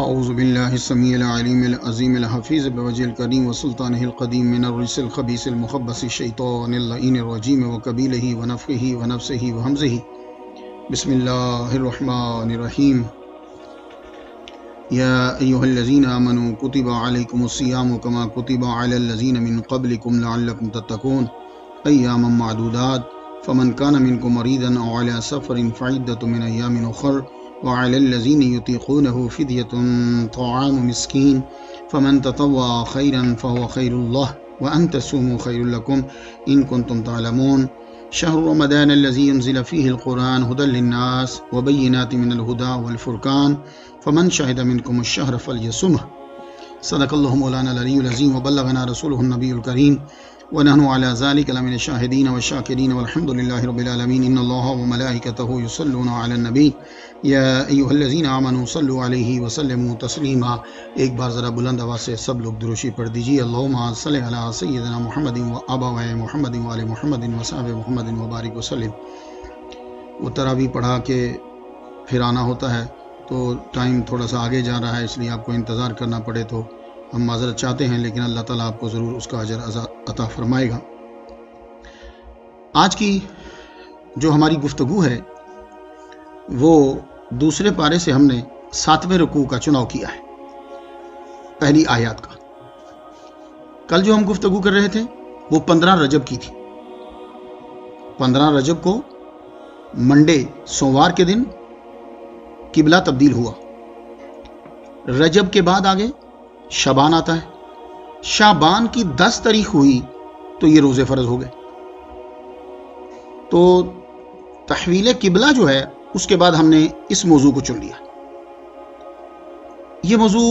اعوذ باللہ السمیع العلیم العظیم الحفیظ بوجہ الکریم وسلطانہ القدیم من الرجس الخبیث المخبث الشیطان اللعین الرجیم وقبیلہ ونفخہ ونفسہ وہمزہ بسم اللہ الرحمن الرحیم یا ایہا الذین آمنوا کتب علیکم الصیام کما کتب علی الذین من قبلکم لعلکم تتقون ایاما معدودات فمن کان منکم مریضا او علی سفر فعدۃ من ایام اخر وعلى الذين يطيقونه فدية طعام مسكين فمن تطوع خيرا فهو خير الله وأن تصوموا خير لكم إن كنتم تعلمون شهر رمضان الذي ينزل فيه القرآن هدى للناس وبينات من الهدى والفرقان فمن شهد منكم الشهر فليصمه صدق الله مولانا العلي العظيم وبلغنا رسوله النبي الكريم ونحن على ذلك لمن الشاهدين والشاكرين والحمد لله رب العالمين إن الله وملائكته يصلون على النبي یا ایھا الذین آمنوا صلوا علیہ وسلموا تسلیما۔ ایک بار ذرا بلند آواز سے سب لوگ درود شریف پڑھ دیجیے۔ اللہم صل علی سیدنا محمد و آبائے محمد و آل محمد و صحاب محمد وبارک وسلم۔ وہ تراویح پڑھا کے پھر آنا ہوتا ہے تو ٹائم تھوڑا سا آگے جا رہا ہے، اس لیے آپ کو انتظار کرنا پڑے تو ہم معذرت چاہتے ہیں، لیکن اللہ تعالیٰ آپ کو ضرور اس کا اجر عطا فرمائے گا۔ آج کی جو ہماری گفتگو ہے وہ دوسرے پارے سے ہم نے 7ویں رکوع کا چناؤ کیا ہے، پہلی آیات کا۔ کل جو ہم گفتگو کر رہے تھے وہ 15 رجب کی تھی۔ 15 رجب کو منڈے سوموار کے دن قبلہ تبدیل ہوا۔ رجب کے بعد آگے شعبان آتا ہے، شعبان کی 10 تاریخ ہوئی تو یہ روزے فرض ہو گئے۔ تو تحویل قبلہ جو ہے اس کے بعد ہم نے اس موضوع کو چن لیا۔ یہ موضوع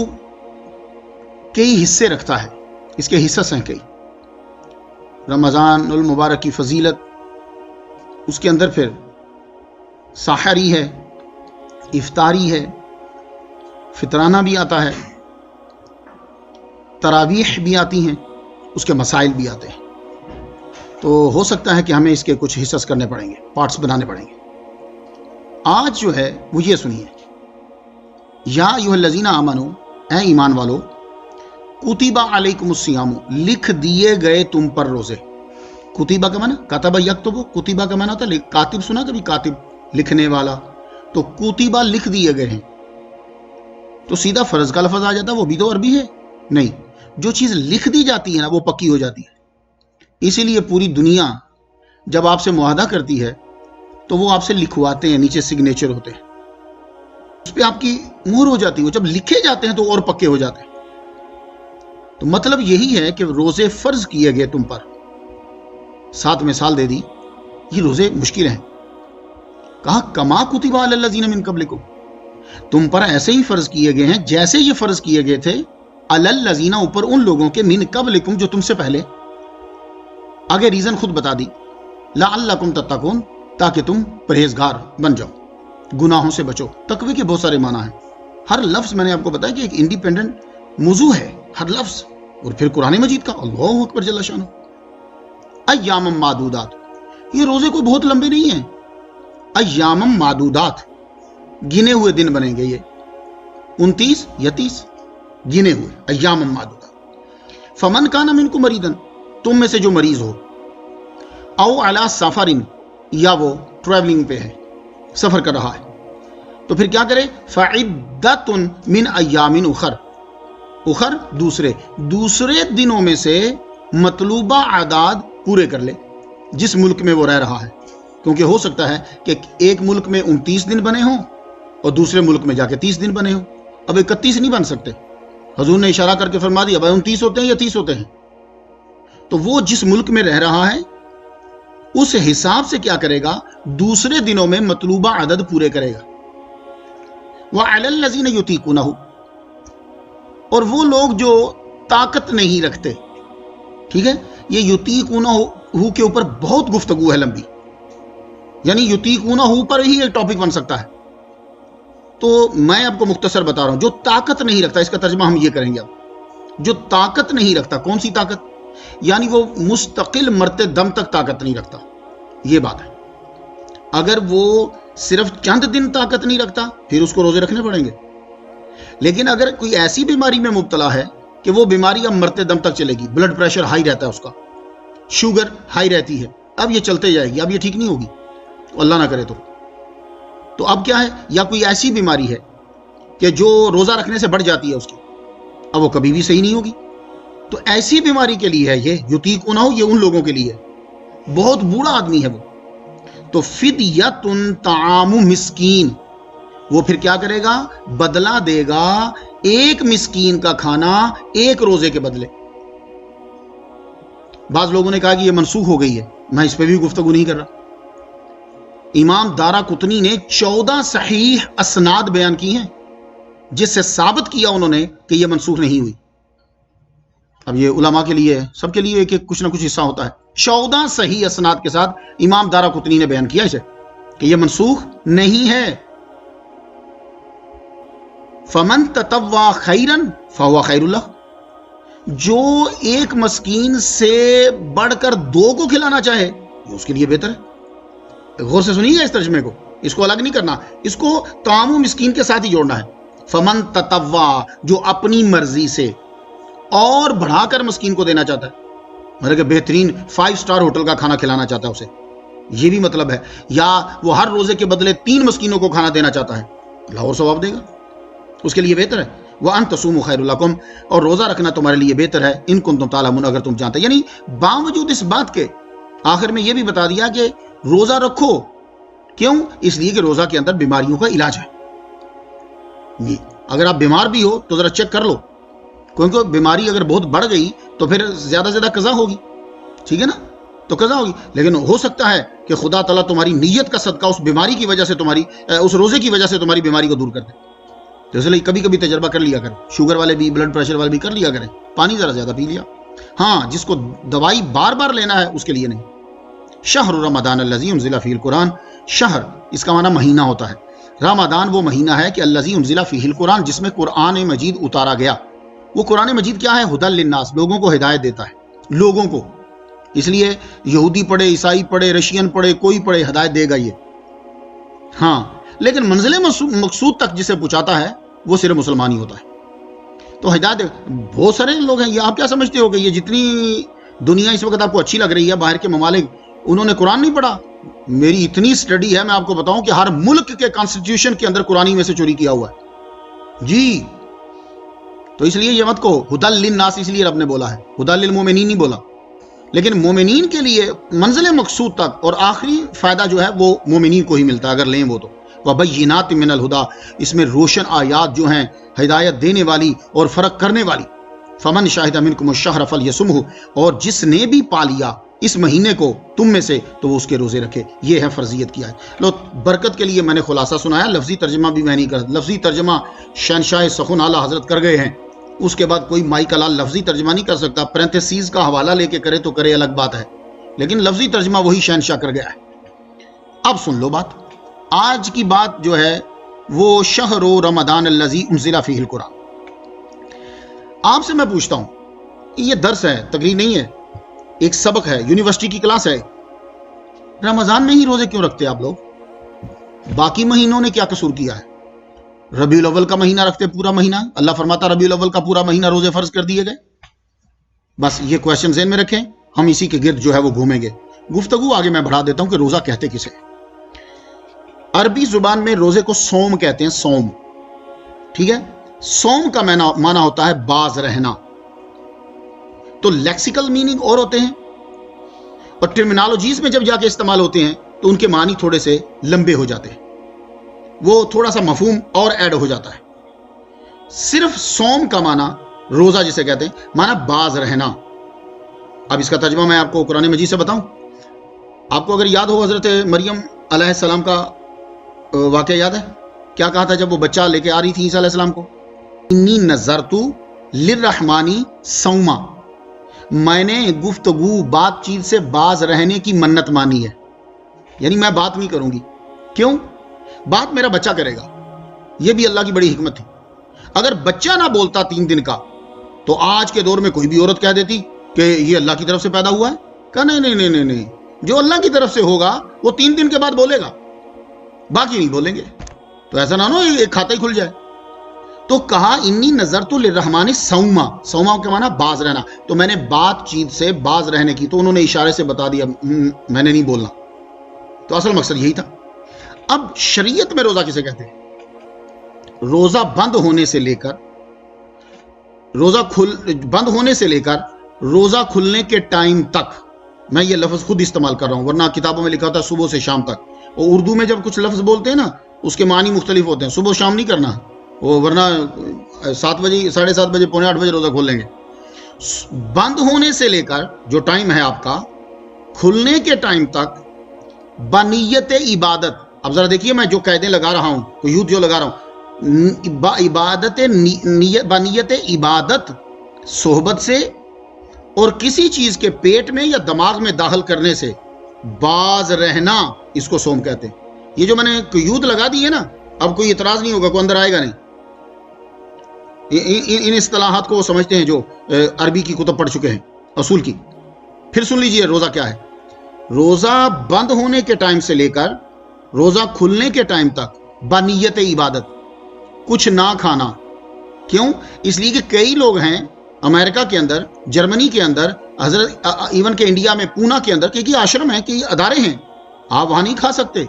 کئی حصے رکھتا ہے، اس کے حصص ہیں کئی۔ رمضان المبارک کی فضیلت، اس کے اندر پھر سحری ہے، افطاری ہے، فطرانہ بھی آتا ہے، تراویح بھی آتی ہیں، اس کے مسائل بھی آتے ہیں۔ تو ہو سکتا ہے کہ ہمیں اس کے کچھ حصص کرنے پڑیں گے، پارٹس بنانے پڑیں گے۔ آج جو ہے وہ یہ سنیے، یا ایھا الذین آمنوا، اے ایمان والو، کتب علیکم الصیام، لکھ دیے گئے تم پر روزے۔ کتبہ کا معنی کتب یکتب، کتبہ کا معنی ہوتا ہے کاتب، سنا کبھی کاتب لکھنے والا، تو کتبہ لکھ دیے گئے ہیں۔ تو سیدھا فرض کا لفظ آ جاتا ہے، وہ بھی تو عربی ہے نہیں، جو چیز لکھ دی جاتی ہے نا وہ پکی ہو جاتی ہے۔ اسی لیے پوری دنیا جب آپ سے معاہدہ کرتی ہے تو وہ آپ سے لکھواتے ہیں، نیچے سگنیچر ہوتے ہیں، اس پہ آپ کی مہر ہو جاتی ہے۔ وہ جب لکھے جاتے ہیں تو اور پکے ہو جاتے ہیں۔ تو مطلب یہی ہے کہ روزے فرض کیے گئے تم پر، 7 مثال دے دی۔ یہ روزے مشکل ہیں، کہا کما کتب علی الذین من قبلکم، تم پر ایسے ہی فرض کیے گئے ہیں جیسے یہ فرض کیے گئے تھے علی الذین، اوپر ان لوگوں کے، من قبلکم جو تم سے پہلے۔ آگے ریزن خود بتا دی، لعلکم تتقون، تاکہ تم پرہیزگار بن جاؤ، گناہوں سے بچو۔ تقوی کے بہت سارے معنی ہیں، ہر لفظ میں نے آپ کو بتایا کہ ایک انڈیپینڈنٹ موضوع ہے ہر لفظ، اور پھر قرآن مجید کا اللہ اکبر جل شانہ۔ ایام معدودات، یہ روزے کو بہت لمبے نہیں ہیں، ایام معدودات، گنے ہوئے دن بنیں گے، یہ 29 یا 30 گنے ہوئے ایام معدودات۔ فمن کان منکم مریضا، تم میں سے جو مریض ہو، او علی سفر، یا وہ ٹریولنگ پہ ہے، سفر کر رہا ہے، تو پھر کیا کرے، فعدۃ من ایام اخر، اخر دوسرے دنوں میں سے مطلوبہ اعداد پورے کر لے جس ملک میں وہ رہ رہا ہے، کیونکہ ہو سکتا ہے کہ ایک ملک میں 29 دن بنے ہوں اور دوسرے ملک میں جا کے 30 دن بنے ہوں۔ اب 31 نہیں بن سکتے، حضور نے اشارہ کر کے فرما دیا بھائی 29 ہوتے ہیں یا 30 ہوتے ہیں۔ تو وہ جس ملک میں رہ رہا ہے اس حساب سے کیا کرے گا، دوسرے دنوں میں مطلوبہ عدد پورے کرے گا۔ وَعَلَى الَّذِينَ يُطِيقُونَهُ، اور وہ لوگ جو طاقت نہیں رکھتے، ٹھیک ہے، یہ یطیقونہ کے اوپر بہت گفتگو ہے لمبی، یعنی یطیقونہ پر ہی ایک ٹاپک بن سکتا ہے، تو میں آپ کو مختصر بتا رہا ہوں۔ جو طاقت نہیں رکھتا، اس کا ترجمہ ہم یہ کریں گے اب، جو طاقت نہیں رکھتا، کون سی طاقت؟ یعنی وہ مستقل مرتے دم تک طاقت نہیں رکھتا، یہ بات ہے۔ اگر وہ صرف چند دن طاقت نہیں رکھتا پھر اس کو روزے رکھنے پڑیں گے، لیکن اگر کوئی ایسی بیماری میں مبتلا ہے کہ وہ بیماری اب مرتے دم تک چلے گی، بلڈ پریشر ہائی رہتا ہے، اس کا شوگر ہائی رہتی ہے، اب یہ چلتے جائے گی، اب یہ ٹھیک نہیں ہوگی، اللہ نہ کرے تو اب کیا ہے، یا کوئی ایسی بیماری ہے کہ جو روزہ رکھنے سے بڑھ جاتی ہے اس کی، اب وہ کبھی بھی صحیح نہیں ہوگی، تو ایسی بیماری کے لیے ہے یہ یطیقونہ، یہ ان لوگوں کے لیے ہے، بہت بوڑھا آدمی ہے وہ، تو فدیۃ طعام مسکین، وہ پھر کیا کرے گا، بدلہ دے گا ایک مسکین کا کھانا ایک روزے کے بدلے۔ بعض لوگوں نے کہا کہ یہ منسوخ ہو گئی ہے، میں اس پہ بھی گفتگو نہیں کر رہا۔ امام دارقطنی نے 14 صحیح اسناد بیان کی ہیں جس سے ثابت کیا انہوں نے کہ یہ منسوخ نہیں ہوئی۔ اب یہ علماء کے لیے ہے، سب کے لیے ایک کچھ نہ کچھ حصہ ہوتا ہے۔ 14 صحیح اسناد کے ساتھ امام دارقطنی نے بیان کیا اسے کہ یہ منسوخ نہیں ہے۔ فمن تطوع خیرا فهو خیر اللہ، جو ایک مسکین سے بڑھ کر 2 کو کھلانا چاہے یہ اس کے لیے بہتر ہے۔ غور سے سنیے اس ترجمے کو، اس کو الگ نہیں کرنا، اس کو طعام و مسکین کے ساتھ ہی جوڑنا ہے۔ فمن تطوع، جو اپنی مرضی سے اور بڑھا کر مسکین کو دینا چاہتا ہے، مطلب کہ بہترین 5 اسٹار ہوٹل کا کھانا کھلانا چاہتا ہے اسے، یہ بھی مطلب ہے، یا وہ ہر روزے کے بدلے 3 مسکینوں کو کھانا دینا چاہتا ہے، اللہ اور ثواب دے گا، اس کے لیے بہتر ہے۔ وَأَن تَصُومُوا خَيْرٌ لَكُمْ، اور روزہ رکھنا تمہارے لیے بہتر ہے، ان کنتم تعلمون، اگر تم جانتے۔ یعنی باوجود اس بات کے آخر میں یہ بھی بتا دیا کہ روزہ رکھو، کیوں؟ اس لیے کہ روزہ کے اندر بیماریوں کا علاج ہے۔ اگر آپ بیمار بھی ہو تو ذرا چیک کر لو، کیونکہ بیماری اگر بہت بڑھ گئی تو پھر زیادہ سے زیادہ قضا ہوگی، ٹھیک ہے نا، تو قضا ہوگی، لیکن ہو سکتا ہے کہ خدا تعالیٰ تمہاری نیت کا صدقہ اس بیماری کی وجہ سے اس روزے کی وجہ سے تمہاری بیماری کو دور کر دے۔ تو اس لیے کبھی کبھی تجربہ کر لیا کریں، شوگر والے بھی، بلڈ پریشر والے بھی کر لیا کریں، پانی ذرا زیادہ پی لیا۔ ہاں، جس کو دوائی بار بار لینا ہے اس کے لیے نہیں۔ شہر رمضان الذی انزل فیہ القرآن، شہر اس کا معنی مہینہ ہوتا ہے، رمضان وہ مہینہ ہے کہ الذی انزل فیہ القرآن، جس میں قرآن مجید اتارا گیا۔ وہ قرآن مجید کیا ہے؟ ھدی للناس، لوگوں کو ہدایت دیتا ہے، لوگوں کو، اس لیے یہودی پڑھے، عیسائی پڑھے، رشین پڑھے، کوئی پڑھے، ہدایت دے گا یہ۔ ہاں، لیکن منزل مقصود تک جسے پہنچاتا ہے وہ صرف مسلمان ہی ہوتا ہے۔ تو ہدایت بہت سارے لوگ ہیں، یہ آپ کیا سمجھتے ہو کہ یہ جتنی دنیا اس وقت آپ کو اچھی لگ رہی ہے، باہر کے ممالک، انہوں نے قرآن نہیں پڑھا؟ میری اتنی اسٹڈی ہے، میں آپ کو بتاؤں کہ ہر ملک کے کانسٹیٹیوشن کے اندر قرآن میں سے چوری کیا ہوا ہے جی۔ تو اس لیے یہ مت کہو، ھدی للناس اس لیے رب نے بولا ہے، ھدی للمومنین نہیں بولا، لیکن مومنین کے لیے منزل مقصود تک اور آخری فائدہ جو ہے وہ مومنین کو ہی ملتا ہے اگر لیں وہ تو۔ وَبَيِّنَاتٍ مِّنَ الْهُدَىٰ، اس میں روشن آیات جو ہیں ہدایت دینے والی اور فرق کرنے والی۔ فَمَنْ شَهِدَ مِنْكُمُ الشَّهْرَ فَلْيَصُمْهُ، اور جس نے بھی پا لیا اس مہینے کو تم میں سے تو وہ اس کے روزے رکھے، یہ ہے فرضیت کیا ہے۔ لو برکت کے لیے میں نے خلاصہ سنایا، لفظی ترجمہ بھی میں نہیں کر، لفظی ترجمہ شہنشاہ سخن اعلیٰ حضرت کر گئے ہیں، اس کے بعد کوئی مائی کلال لفظی ترجمہ نہیں کر سکتا، پرنتھیسیز کا حوالہ لے کے کرے تو کرے، الگ بات ہے، لیکن لفظی ترجمہ وہی شہنشاہ کر گیا ہے۔ اب سن لو بات، آج کی بات جو ہے وہ شہر رمضان الذی انزل فیہ القرآن۔ آپ سے میں پوچھتا ہوں، یہ درس ہے، تقریر نہیں ہے، ایک سبق ہے، یونیورسٹی کی کلاس ہے، رمضان میں ہی روزے کیوں رکھتے آپ لوگ؟ باقی مہینوں نے کیا قصور کیا ہے؟ ربیع الاول کا مہینہ رکھتے پورا مہینہ، اللہ فرماتا ربیع الاول کا پورا مہینہ روزے فرض کر دیے گئے۔ بس یہ کوشچن ذہن میں رکھیں، ہم اسی کے گرد جو ہے وہ گھومیں گے۔ گفتگو آگے میں بڑھا دیتا ہوں کہ روزہ کہتے کسے؟ عربی زبان میں روزے کو صوم کہتے ہیں، صوم، ٹھیک ہے؟ صوم کا معنی ہوتا ہے باز رہنا، تو لیکسیکل میننگ اور ہوتے ہیں اور ٹرمینالوجیز میں جب جا کے استعمال ہوتے ہیں تو ان کے معنی تھوڑے سے لمبے ہو جاتے ہیں، وہ تھوڑا سا مفہوم اور ایڈ ہو جاتا ہے۔ صرف صوم کا معنی روزہ جسے کہتے ہیں، معنی باز رہنا۔ اب اس کا ترجمہ میں آپ کو قرآن مجید سے بتاؤں۔ آپ کو اگر یاد ہو حضرت مریم علیہ السلام کا واقعہ یاد ہے؟ کیا کہا تھا جب وہ بچہ لے کے آ رہی تھی عیسیٰ علیہ السلام کو؟ انی نذرت للرحمن صوما، میں نے گفتگو بات چیت سے باز رہنے کی منت مانی ہے، یعنی میں بات نہیں کروں گی۔ کیوں؟ بات میرا بچہ کرے گا۔ یہ بھی اللہ کی بڑی حکمت تھی۔ اگر بچہ نہ بولتا 3 دن کا تو آج کے دور میں کوئی بھی عورت کہہ دیتی کہ یہ اللہ کی طرف سے پیدا ہوا ہے، کہا نہیں، جو اللہ کی طرف سے ہوگا وہ 3 دن کے بعد بولے گا، باقی نہیں بولیں گے، تو ایسا نہ ہو ایک کھاتا ہی کھل جائے۔ تو کہا انی نظرت للرحمن صوما، صوما کے معنی باز رہنا، تو میں نے بات چیت سے باز رہنے کی، تو انہوں نے اشارے سے بتا دیا میں نے نہیں بولنا، تو اصل مقصد یہی تھا۔ اب شریعت میں روزہ کسے کہتے ہیں؟ روزہ بند ہونے سے لے کر روزہ کھلنے کے ٹائم تک، میں یہ لفظ خود استعمال کر رہا ہوں، ورنہ کتابوں میں لکھا ہوتا ہے صبح سے شام تک، اور اردو میں جب کچھ لفظ بولتے ہیں نا اس کے معنی مختلف ہوتے ہیں، صبح شام نہیں کرنا، ورنہ 7 بجے 7:30 بجے 7:45 بجے روزہ کھول لیں گے۔ بند ہونے سے لے کر جو ٹائم ہے آپ کا کھلنے کے ٹائم تک بنیت عبادت، اب ذرا دیکھیے میں جو قیدیں لگا رہا ہوں، قیود جو لگا رہا ہوں، بنیت عبادت، صحبت سے اور کسی چیز کے پیٹ میں یا دماغ میں داخل کرنے سے باز رہنا، اس کو صوم کہتے ہیں۔ یہ جو میں نے قیود لگا دی ہے نا، اب کوئی اعتراض نہیں ہوگا، کوئی اندر آئے گا نہیں۔ ان اصطلاحات کو وہ سمجھتے ہیں جو عربی کی کتب پڑھ چکے ہیں، اصول کی۔ پھر سن لیجئے روزہ کیا ہے۔ روزہ بند ہونے کے ٹائم سے لے کر روزہ کھلنے کے ٹائم تک بنیت عبادت، کچھ نہ کھانا۔ کیوں؟ اس لیے کہ کئی لوگ ہیں امریکہ کے اندر، جرمنی کے اندر، حضرت ایون کہ انڈیا میں پونا کے اندر، کہ آشرم ہیں، کہ ادارے ہیں، آپ وہاں نہیں کھا سکتے،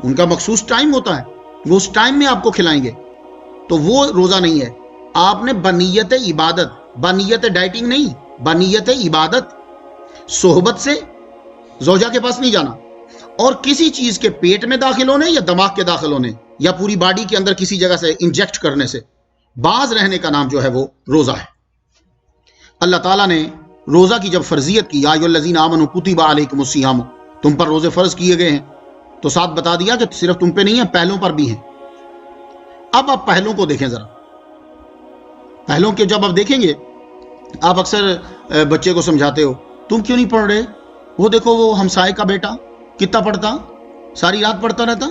ان کا مخصوص ٹائم ہوتا ہے، وہ اس ٹائم میں آپ کو کھلائیں گے، تو وہ روزہ نہیں ہے۔ آپ نے بنیت عبادت، بنیت ڈائٹنگ نہیں، بنیت عبادت، صحبت سے زوجہ کے پاس نہیں جانا، اور کسی چیز کے پیٹ میں داخل ہونے یا دماغ کے داخل ہونے یا پوری باڈی کے اندر کسی جگہ سے انجیکٹ کرنے سے باز رہنے کا نام جو ہے وہ روزہ ہے۔ اللہ تعالیٰ نے روزہ کی جب فرضیت کی، یا ایھا الذین آمنوا کتب علیکم الصیام، تم پر روزے فرض کیے گئے ہیں، تو ساتھ بتا دیا کہ صرف تم پہ نہیں ہے، پہلوں پر بھی ہیں۔ اب آپ پہلوں کو دیکھیں ذرا، پہلوں کے جب آپ دیکھیں گے، آپ اکثر بچے کو سمجھاتے ہو، تم کیوں نہیں پڑھ رہے؟ وہ دیکھو وہ ہمسائے کا بیٹا کتنا پڑھتا، ساری رات پڑھتا رہتا،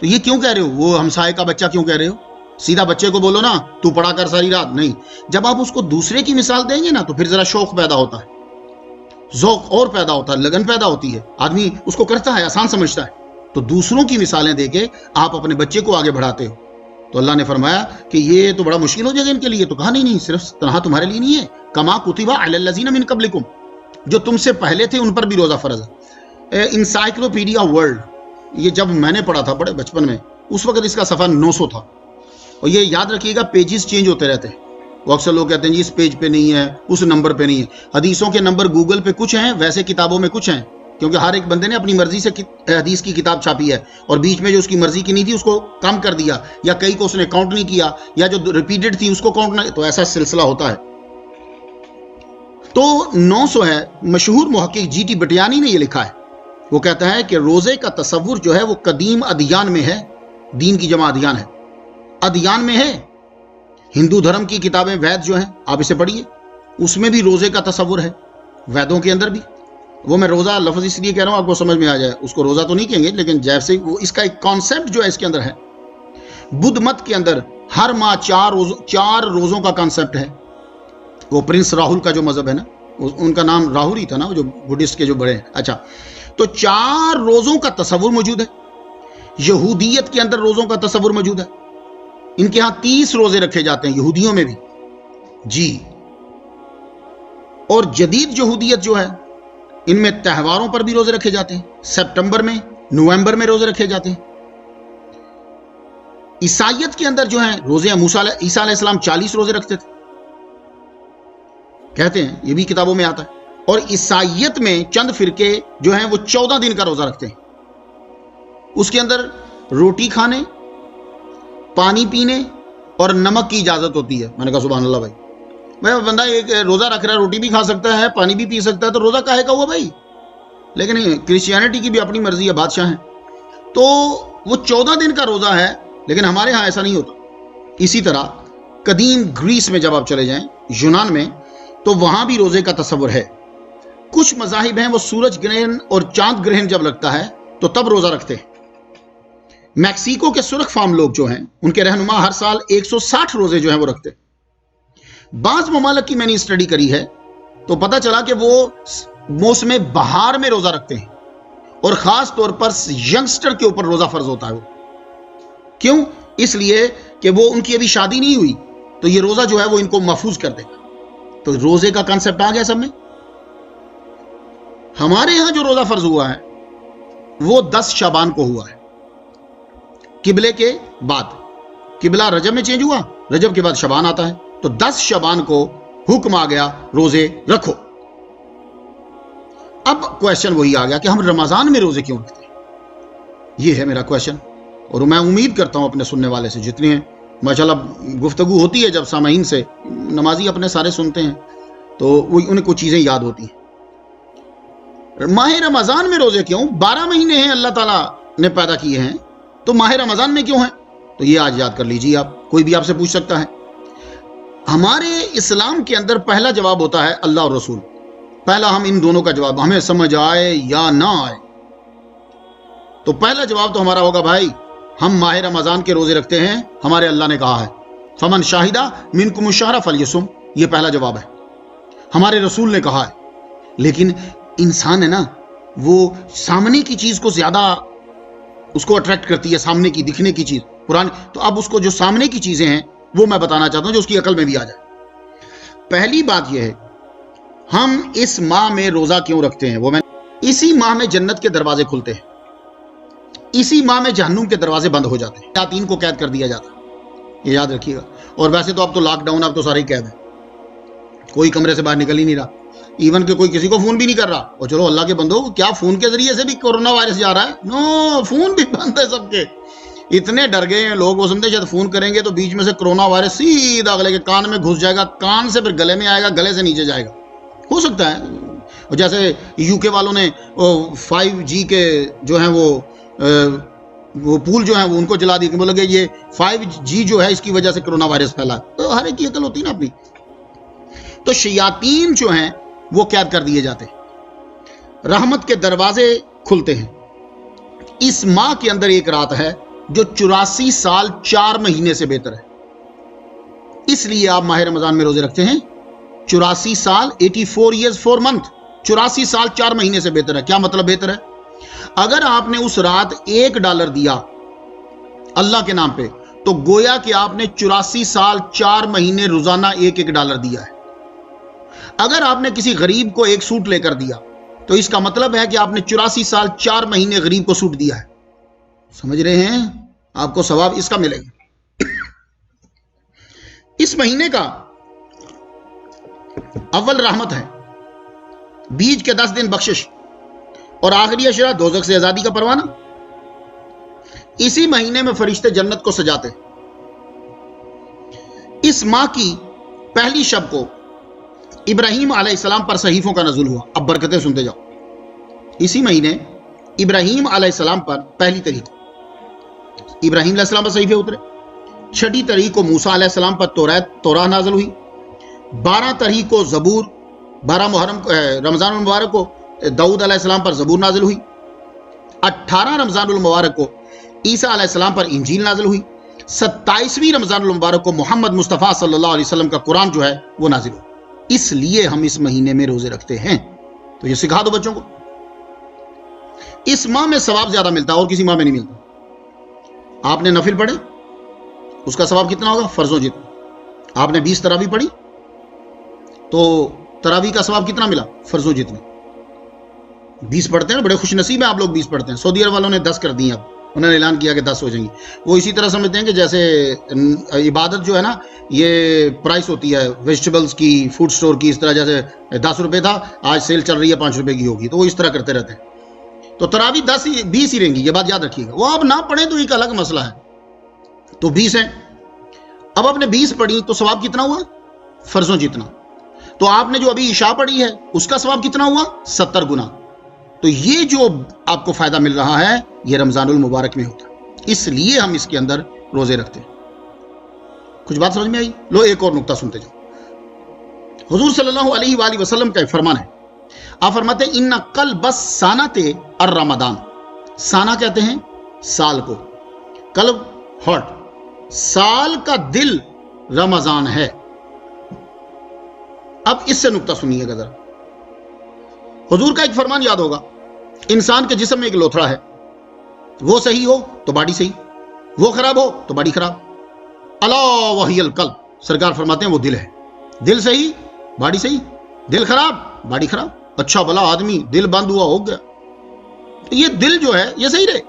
تو یہ کیوں کہہ رہے ہو؟ وہ ہمسائے کا بچہ کیوں کہہ رہے ہو؟ سیدھا بچے کو بولو نا تو پڑھا کر ساری رات، نہیں۔ جب آپ اس کو دوسرے کی مثال دیں گے نا تو پھر ذرا شوق پیدا ہوتا ہے، ذوق اور پیدا ہوتا ہے، لگن پیدا ہوتی ہے، آدمی اس کو کرتا ہے، آسان سمجھتا ہے۔ تو دوسروں کی مثالیں دے کے آپ اپنے بچے کو آگے بڑھاتے ہو، تو اللہ نے فرمایا کہ یہ تو بڑا مشکل ہو جائے گا ان کے لیے، تو کہا نہیں، صرف تنہا تمہارے لیے نہیں ہے، کما کتب علی الذین من قبلکم، جو تم سے پہلے تھے ان پر بھی روزہ فرض ہے۔ انسائکلوپیڈیا ورلڈ، یہ جب میں نے پڑھا تھا بڑے بچپن میں، اس وقت اس کا صفحہ 900 تھا، اور یہ یاد رکھیے گا پیجز چینج ہوتے رہتے ہیں، وہ اکثر لوگ کہتے ہیں جی اس پیج پہ نہیں ہے، اس نمبر پہ نہیں ہے۔ حدیثوں کے نمبر گوگل پہ کچھ ہیں، ویسے کتابوں میں کچھ ہیں، کیونکہ ہر ایک بندے نے اپنی مرضی سے حدیث کی کتاب چھاپی ہے، اور بیچ میں جو اس کی مرضی کی نہیں تھی اس کو کم کر دیا، یا کئی کو اس نے کاؤنٹ نہیں کیا، یا جو ریپیٹڈ تھی اس کو کاؤنٹ نہ، تو ایسا سلسلہ ہوتا ہے۔ تو 900 ہے۔ مشہور محقق جی ٹی بٹیانی نے یہ لکھا ہے، وہ کہتا ہے کہ روزے کا تصور جو ہے وہ قدیم ادیان میں ہے، دین کی جمع ادیان ہے، ادیان میں ہے۔ ہندو دھرم کی کتابیں وید جو ہیں آپ اسے پڑھیے، اس میں بھی روزے کا تصور ہے، ویدوں کے اندر بھی۔ وہ میں روزہ لفظ اس لیے کہہ رہا ہوں آپ کو سمجھ میں آ جائے، اس کو روزہ تو نہیں کہیں گے، لیکن جیسے وہ اس کا ایک کانسیپٹ جو ہے اس کے اندر ہے۔ بدھ مت کے اندر ہر ماہ 4 روزوں کا کانسیپٹ ہے۔ وہ پرنس راہل کا جو مذہب ہے نا، ان کا نام راہل ہی تھا نا، جو بدھسٹ کے جو بڑے ہیں۔ اچھا، تو 4 روزوں کا تصور موجود ہے۔ یہودیت کے اندر روزوں کا تصور موجود ہے، ان کے ہاں 30 روزے رکھے جاتے ہیں، یہودیوں میں بھی جی۔ اور جدید یہودیت جو ہے ان میں تہواروں پر بھی روزے رکھے جاتے ہیں، سپٹمبر میں، نومبر میں روزے رکھے جاتے ہیں۔ عیسائیت کے اندر جو ہیں روزے، عیسیٰ علیہ السلام 40 روزے رکھتے تھے کہتے ہیں، یہ بھی کتابوں میں آتا ہے۔ اور عیسائیت میں چند فرقے جو ہیں وہ 14 دن کا روزہ رکھتے ہیں، اس کے اندر روٹی کھانے، پانی پینے اور نمک کی اجازت ہوتی ہے۔ میں نے کہا سبحان اللہ بھائی، بندہ ایک روزہ رکھ رہا ہے، روٹی بھی کھا سکتا ہے، پانی بھی پی سکتا ہے، تو روزہ کاہے کا ہوا بھائی؟ لیکن کرسچینٹی کی بھی اپنی مرضی ہے، بادشاہ ہیں، تو وہ 14 دن کا روزہ ہے، لیکن ہمارے ہاں ایسا نہیں ہوتا۔ اسی طرح قدیم گریس میں جب آپ چلے جائیں، یونان میں، تو وہاں بھی روزے کا تصور ہے۔ کچھ مذاہب ہیں وہ سورج گرہن اور چاند گرہن جب لگتا ہے تو تب روزہ رکھتے ہیں۔ میکسیکو کے سرخ فام لوگ جو ہیں ان کے رہنما ہر سال 160 روزے جو ہیں وہ رکھتے ہیں۔ بعض ممالک کی میں نے اسٹڈی کری ہے تو پتہ چلا کہ وہ موسم بہار میں روزہ رکھتے ہیں، اور خاص طور پر ینگسٹر کے اوپر روزہ فرض ہوتا ہے۔ وہ کیوں؟ اس لیے کہ وہ ان کی ابھی شادی نہیں ہوئی تو یہ روزہ جو ہے وہ ان کو محفوظ کر دے گا. تو روزے کا کانسیپٹ آ گیا سب میں. ہمارے ہاں جو روزہ فرض ہوا ہے وہ 10 شعبان کو ہوا ہے، قبلے کے بعد. قبلہ رجب میں چینج ہوا، رجب کے بعد شعبان آتا ہے، تو 10 شعبان کو حکم آ گیا روزے رکھو. اب کویشچن وہی آ گیا کہ ہم رمضان میں روزے کیوں رکھتے ہیں؟ یہ ہے میرا کویشچن، اور میں امید کرتا ہوں اپنے سننے والے سے جتنے ہیں، ماشاءاللہ گفتگو ہوتی ہے جب سامعین سے، نمازی اپنے سارے سنتے ہیں تو وہ انہیں کچھ چیزیں یاد ہوتی ہیں. ماہ رمضان میں روزے کیوں؟ 12 مہینے ہیں اللہ تعالیٰ نے پیدا کیے ہیں، تو ماہ رمضان میں کیوں ہیں؟ تو یہ آج یاد کر لیجیے، آپ کوئی بھی آپ سے پوچھ سکتا ہے. ہمارے اسلام کے اندر پہلا جواب ہوتا ہے اللہ اور رسول. پہلا ہم ان دونوں کا جواب، ہمیں سمجھ آئے یا نہ آئے، تو پہلا جواب تو ہمارا ہوگا بھائی ہم ماہ رمضان کے روزے رکھتے ہیں، ہمارے اللہ نے کہا ہے فمن شاہدہ منکم الشہر فلیصم، یہ پہلا جواب ہے، ہمارے رسول نے کہا ہے. لیکن انسان ہے نا، وہ سامنے کی چیز کو زیادہ اس کو اٹریکٹ کرتی ہے، سامنے کی دکھنے کی چیز پرانی. تو اب اس کو جو سامنے کی چیزیں ہیں وہ میں بتانا چاہتا ہوں جو اس کی عقل میں بھی آ جائے. پہلی بات یہ ہے ہم اس ماہ میں روزہ کیوں رکھتے ہیں، وہ میں اسی ماہ میں جنت کے دروازے کھلتے ہیں، اسی ماہ میں جہنم کے دروازے بند ہو جاتے ہیں، شیاطین کو قید کر دیا جاتا ہے، یہ یاد رکھیے گا. اور ویسے تو اب تو لاک ڈاؤن، اب تو سارے قید ہیں، کوئی کمرے سے باہر نکل ہی نہیں رہا، ایون کہ کوئی کسی کو فون بھی نہیں کر رہا. اور چلو اللہ کے بندو، کیا فون کے ذریعے سے بھی کورونا وائرس جا رہا ہے؟ نو، فون بھی بند ہے سب کے. اتنے ڈر گئے ہیں لوگ، وہ سمجھتے شاید فون کریں گے تو بیچ میں سے کورونا وائرس سیدھا اگلے کے کان میں گھس جائے گا، کان سے پھر گلے میں آئے گا، گلے سے نیچے جائے گا. ہو سکتا ہے. اور جیسے یو کے والوں نے 5G کے جو ہیں وہ پول جو ہیں وہ ان کو جلا دی کہ بولے کہ یہ 5G جو ہے اس کی وجہ سے کرونا وائرس پھیلا. تو ہر ایک کی عقل ہوتی نا اپنی. تو شیاطین جو ہیں وہ قید کر دیے جاتے ہیں، رحمت کے دروازے کھلتے ہیں. اس ماہ کے اندر ایک رات ہے جو 84 سال 4 مہینے سے بہتر ہے. اس لیے آپ ماہ رمضان میں روزے رکھتے ہیں. 84 سال 84 years 4 month، 84 سال 4 مہینے سے بہتر ہے. کیا مطلب بہتر ہے؟ اگر آپ نے اس رات $1 دیا اللہ کے نام پہ تو گویا کہ آپ نے 84 سال 4 مہینے روزانہ $1 دیا ہے. اگر آپ نے کسی غریب کو ایک سوٹ لے کر دیا تو اس کا مطلب ہے کہ آپ نے 84 سال 4 مہینے غریب کو سوٹ دیا ہے. سمجھ رہے ہیں؟ آپ کو ثواب اس کا ملے گا. اس مہینے کا اول رحمت ہے، بیج کے 10 دن بخشش، اور آخری اشرا دوزخ سے آزادی کا پروانہ. اسی مہینے میں فرشتے جنت کو سجاتے. اس ماہ کی پہلی شب کو ابراہیم علیہ السلام پر صحیفوں کا نزول ہوا. اب برکتیں سنتے جاؤ. اسی مہینے ابراہیم علیہ السلام پر پہلی تاریخ کو ابراہیم علیہ السلام پر صحیفے اترے. 6 تاریخ کو موسیٰ علیہ السلام پر توراہ نازل ہوئی. 12 تاریخ کو زبور، 12 محرم رمضان المبارک کو داؤد علیہ السلام پر زبور نازل ہوئی. 18 رمضان المبارک کو عیسیٰ علیہ السلام پر انجیل نازل ہوئی. 27ویں رمضان المبارک کو محمد مصطفیٰ صلی اللہ علیہ وسلم کا قرآن جو ہے وہ نازل ہوئی. اس لیے ہم اس مہینے میں روزے رکھتے ہیں. تو یہ سکھا دو بچوں کو. اس ماہ میں ثواب زیادہ ملتا ہے اور کسی ماہ میں نہیں ملتا. آپ نے نفل پڑھے، اس کا ثواب کتنا ہوگا؟ فرضوں جتنا. آپ نے 20 تراویح پڑھی تو تراویح کا ثواب کتنا ملا؟ فرضوں جتنا. 20 پڑھتے ہیں، بڑے خوش نصیب ہیں آپ لوگ 20 پڑھتے ہیں. سعودی عرب والوں نے 10 کر دی. اب انہوں نے اعلان کیا کہ 10 ہو جائیں گی. وہ اسی طرح سمجھتے ہیں کہ جیسے عبادت جو ہے نا یہ پرائس ہوتی ہے ویجیٹیبلز کی، فوڈ سٹور کی. اس طرح جیسے 10 روپے تھا، آج سیل چل رہی ہے 5 روپے کی ہوگی، تو وہ اس طرح کرتے رہتے ہیں. تو تراویح 20 ہی رہیں گی، یہ بات یاد رکھیے گا. وہ آپ نہ پڑھیں تو ایک الگ مسئلہ ہے. تو 20 ہیں. اب آپ نے 20 پڑھی تو ثواب کتنا ہوا؟ فرضوں جتنا. تو آپ نے جو ابھی عشاء پڑھی ہے اس کا ثواب کتنا ہوا؟ 70 گنا. تو یہ جو آپ کو فائدہ مل رہا ہے یہ رمضان المبارک میں ہوتا ہے. اس لیے ہم اس کے اندر روزے رکھتے ہیں. کچھ بات سمجھ میں آئی؟ لو ایک اور نقطہ سنتے جاؤ. حضور صلی اللہ علیہ وآلہ وسلم کا ایک فرمان ہے. آپ فرماتے ہیں ان قلب السانۃ الرمضان. سانہ کہتے ہیں سال کو، قلب ہارٹ، سال کا دل رمضان ہے. اب اس سے نقطہ سنیے گا ذرا. حضور کا ایک فرمان یاد ہوگا، انسان کے جسم میں ایک لوتھڑا ہے، وہ صحیح ہو تو باڈی صحیح، وہ خراب ہو تو باڈی خراب. الا وہی القلب، سرکار فرماتے ہیں وہ دل ہے. دل صحیح باڈی صحیح، دل خراب باڈی خراب. اچھا بھلا آدمی دل بند ہوا ہو گیا، تو یہ دل جو ہے یہ صحیح رہے.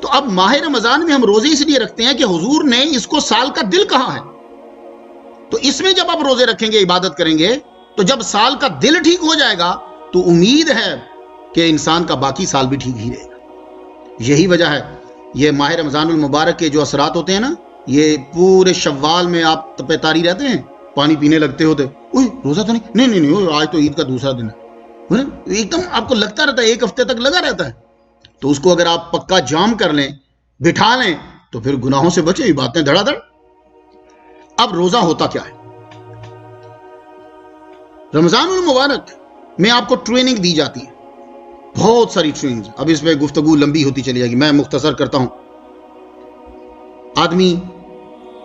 تو اب ماہ رمضان میں ہم روزے اس لیے رکھتے ہیں کہ حضور نے اس کو سال کا دل کہا ہے. تو اس میں جب آپ روزے رکھیں گے، عبادت کریں گے، تو جب سال کا دل ٹھیک ہو جائے گا تو امید ہے کہ انسان کا باقی سال بھی ٹھیک ہی رہے گا. یہی وجہ ہے یہ ماہ رمضان المبارک کے جو اثرات ہوتے ہیں نا، یہ پورے شوال میں آپ تپے تاری رہتے ہیں، پانی پینے لگتے ہوتے، اوہ روزہ تو نہیں، آج تو عید کا دوسرا دن ہے، ایک دم آپ کو لگتا رہتا ہے، ایک ہفتے تک لگا رہتا ہے. تو اس کو اگر آپ پکا جام کر لیں، بٹھا لیں، تو پھر گناہوں سے بچے، یہ باتیں دھڑا دھڑ. اب روزہ ہوتا کیا ہے؟ رمضان المبارک میں آپ کو ٹریننگ دی جاتی ہے، بہت ساری ٹریننگ. اب اس میں گفتگو لمبی ہوتی چلی جائے گی، میں مختصر کرتا ہوں. آدمی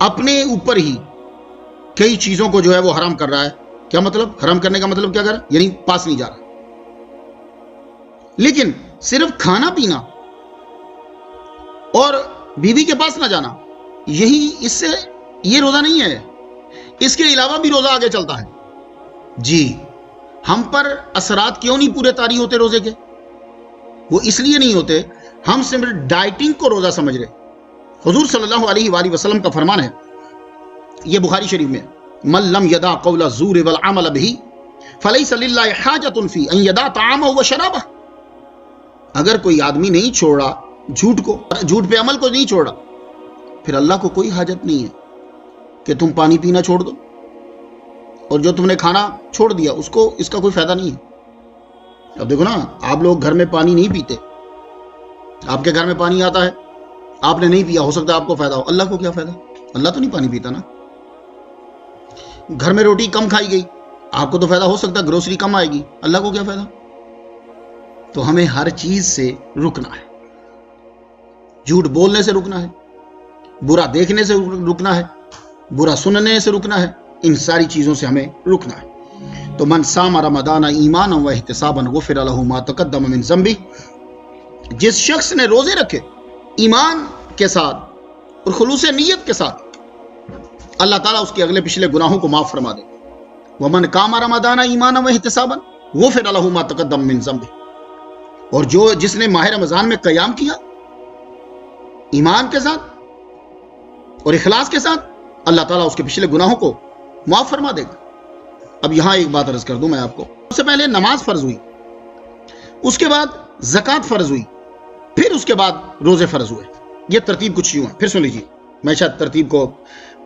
اپنے اوپر ہی کئی چیزوں کو جو ہے وہ حرام کر رہا ہے. کیا مطلب حرام کرنے کا مطلب کیا کر رہا ہے؟ یعنی پاس نہیں جا رہا. لیکن صرف کھانا پینا اور بیوی کے پاس نہ جانا، یہی اس سے یہ روزہ نہیں ہے. اس کے علاوہ بھی روزہ آگے چلتا ہے. جی ہم پر اثرات کیوں نہیں پورے طاری ہوتے روزے کے؟ وہ اس لیے نہیں ہوتے، ہم صرف ڈائٹنگ کو روزہ سمجھ رہے. حضور صلی اللہ علیہ وآلہ وسلم کا فرمان ہے، یہ بخاری شریف میں، من لم یدع قول الزور والعمل به فلیس للہ حاجۃ فی ان یدع طعامہ وشرابہ. اگر کوئی آدمی نہیں چھوڑ رہا جھوٹ پہ عمل کو نہیں چھوڑ رہا، پھر اللہ کو کوئی حاجت نہیں ہے کہ تم پانی پینا چھوڑ دو، اور جو تم نے کھانا چھوڑ دیا اس کا کوئی فائدہ نہیں ہے. اب دیکھو نا، آپ لوگ گھر میں پانی نہیں پیتے، آپ کے گھر میں پانی آتا ہے، آپ نے نہیں پیا، ہو سکتا ہے آپ کو فائدہ ہو، اللہ کو کیا فائدہ؟ اللہ تو نہیں پانی پیتا نا. گھر میں روٹی کم کھائی گئی، آپ کو تو فائدہ ہو سکتا ہے، گروسری کم آئے گی، اللہ کو کیا فائدہ؟ تو ہمیں ہر چیز سے رکنا ہے. جھوٹ بولنے سے رکنا ہے، برا دیکھنے سے رکنا ہے، برا سننے سے رکنا ہے، ان ساری چیزوں سے ہمیں رکنا ہے. تو من صام رمضان ایمانا و احتسابا غفر له ما تقدم من ذنبہ، جس شخص نے روزے رکھے ایمان کے ساتھ اور خلوص نیت کے ساتھ، اللہ تعالیٰ اس کے اگلے پچھلے گناہوں کو معاف فرما دے. ومن قام رمضان ایمانا و احتسابا غفر له ما تقدم من ذنبہ، اور جس نے ماہ رمضان میں قیام کیا ایمان کے ساتھ اور اخلاص کے ساتھ، اللہ تعالیٰ اس کے پچھلے گناہوں کو معاف فرما دے گا. اب یہاں ایک بات عرض کر دوں میں آپ کو، سب سے پہلے نماز فرض ہوئی، اس کے بعد زکوٰۃ فرض ہوئی، پھر اس کے بعد روزے فرض ہوئے. یہ ترتیب کچھ یوں ہے، پھر سن لیجیے، میں شاید ترتیب کو،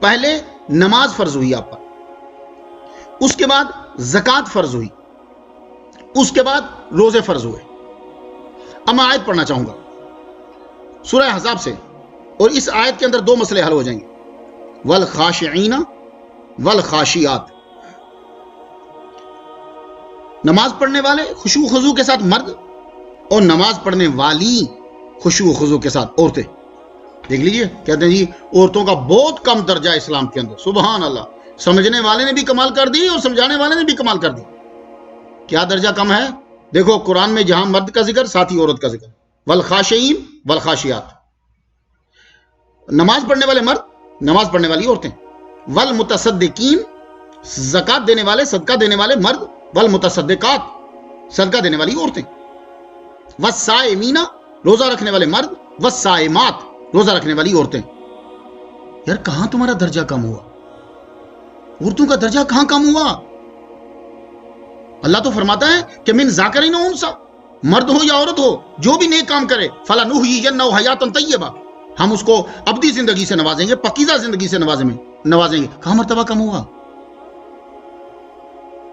پہلے نماز فرض ہوئی آپ پر، اس کے بعد زکوٰۃ فرض ہوئی، اس کے بعد روزے فرض ہوئے. اب میں آیت پڑھنا چاہوں گا سورہ احزاب سے، اور اس آیت کے اندر دو مسئلے حل ہو جائیں گے. والخاشعین والخاشیات، نماز پڑھنے والے خشوع و خضوع کے ساتھ مرد، اور نماز پڑھنے والی خشوع و خضوع کے ساتھ عورتیں. دیکھ لیجئے، کہتے ہیں جی عورتوں کا بہت کم درجہ ہے اسلام کے اندر. سبحان اللہ، سمجھنے والے نے بھی کمال کر دی اور سمجھانے والے نے بھی کمال کر دی. کیا درجہ کم ہے؟ دیکھو قرآن میں جہاں مرد کا ذکر، ساتھ ہی عورت کا ذکر. والخاشعین والخاشیات، نماز پڑھنے والے مرد، نماز پڑھنے والی عورتیں. والمتصدقین، زکوٰۃ دینے والے، صدقہ دینے والے مرد. والمتصدقات، صدقہ دینے والی عورتیں. والصائمین، روزہ رکھنے والے مرد. والصائمات، روزہ رکھنے والی عورتیں. یار کہاں تمہارا درجہ کم ہوا؟ عورتوں کا درجہ کہاں کم ہوا؟ اللہ تو فرماتا ہے کہ من ذاکرین و انثی، مرد ہو یا عورت ہو، جو بھی نیک کام کرے فلنحیینہ حیاۃ طیبہ، ہم اس کو ابدی زندگی سے نوازیں گے، پکیزہ زندگی سے نوازیں گے. کہاں مرتبہ کم ہوا؟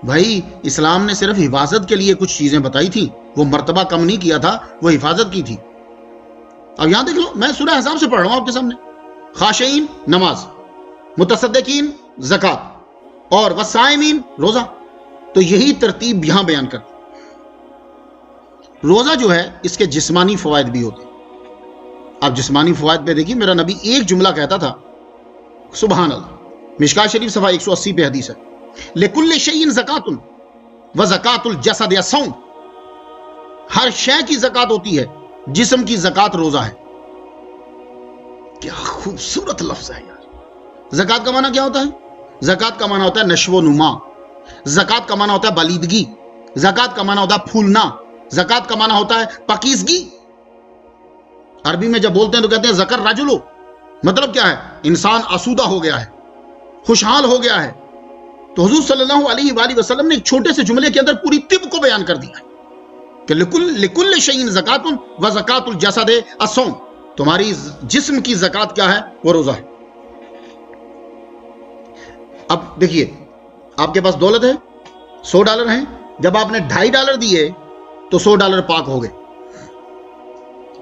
بھائی اسلام نے صرف حفاظت کے لیے کچھ چیزیں بتائی تھی، وہ مرتبہ کم نہیں کیا تھا، وہ حفاظت کی تھی. اب یہاں دیکھ لو، میں سورہ احزاب سے پڑھ رہا ہوں آپ کے سامنے. خاشعین نماز، متصدقین زکوٰۃ، اور والصائمین روزہ. تو یہی ترتیب یہاں بیان کر. روزہ جو ہے اس کے جسمانی فوائد بھی ہوتے ہیں. آپ جسمانی فوائد پہ دیکھیے، میرا نبی ایک جملہ کہتا تھا، سبحان اللہ، مشکاۃ شریف صفحہ 180 پہ حدیث ہے، لِكُلِّ شَيْءٍ زَكَاةٌ وَزَكَاةُ الْجَسَدِ الصَّوْمُ، ہر شے کی زکوٰۃ ہوتی ہے، جسم کی زکوٰۃ روزہ ہے. کیا خوبصورت لفظ ہے یار. زکات کا معنی کیا ہوتا ہے؟ زکات کا معنی ہوتا ہے نشو و نما، زکات کا معنی ہوتا ہے بالیدگی، زکات کا معنی ہوتا ہے پھولنا، زکات کا معنی ہوتا ہے پاکیزگی۔ عربی میں جب بولتے ہیں تو کہتے ہیں زکر رجلو، مطلب کیا ہے؟ انسان آسودہ ہو گیا ہے، خوشحال ہو گیا ہے۔ تو حضور صلی اللہ علیہ وآلہ وسلم نے ایک چھوٹے سے جملے کے اندر پوری طب کو بیان کر دیا کہ لکل شیء زکات و زکات الجسد الصوم، تمہاری جسم کی زکات کیا ہے؟ وہ روزہ ہے۔ اب دیکھیے، آپ کے پاس دولت ہے، $100 ہیں، جب آپ نے $2.50 دیے تو $100 پاک ہو گئے،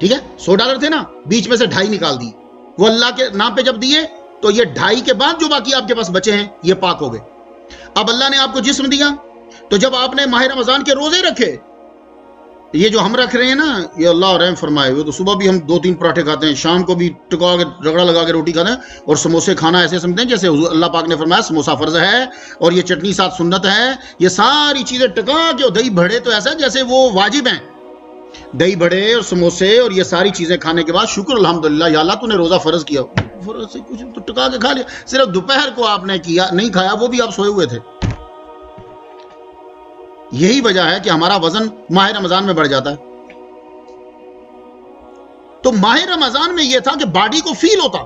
ٹھیک ہے؟ $100 تھے نا، بیچ میں سے 2.5 نکال دی، وہ اللہ کے نام پہ جب دیے تو یہ 2.5 کے بعد جو باقی آپ کے پاس بچے ہیں یہ پاک ہو گئے۔ اب اللہ نے آپ کو جسم دیا، تو جب آپ نے ماہ رمضان کے روزے رکھے، یہ جو ہم رکھ رہے ہیں نا، یہ اللہ رحم فرمائے، وہ تو صبح بھی ہم 2-3 پراٹھے کھاتے ہیں، شام کو بھی ٹکا کے رگڑا لگا کے روٹی کھاتے ہیں، اور سموسے کھانا ایسے سمجھتے ہیں جیسے اللہ پاک نے فرمایا سموسہ فرض ہے اور یہ چٹنی ساتھ سنت ہے۔ یہ ساری چیزیں ٹکا کے، اور دہی بڑے تو ایسا جیسے وہ واجب ہیں، دہی بڑے اور سموسے اور یہ ساری چیزیں کھانے کے بعد شکر الحمدللہ یا اللہ تو نے روزہ فرض کیا، فرض سے کچھ تو ٹکا کے کھا لیا، صرف دوپہر کو آپ نے کیا نہیں کھایا، وہ بھی آپ سوئے ہوئے تھے۔ یہی وجہ ہے کہ ہمارا وزن ماہ رمضان میں بڑھ جاتا ہے۔ تو ماہ رمضان میں یہ تھا کہ باڈی کو فیل ہوتا،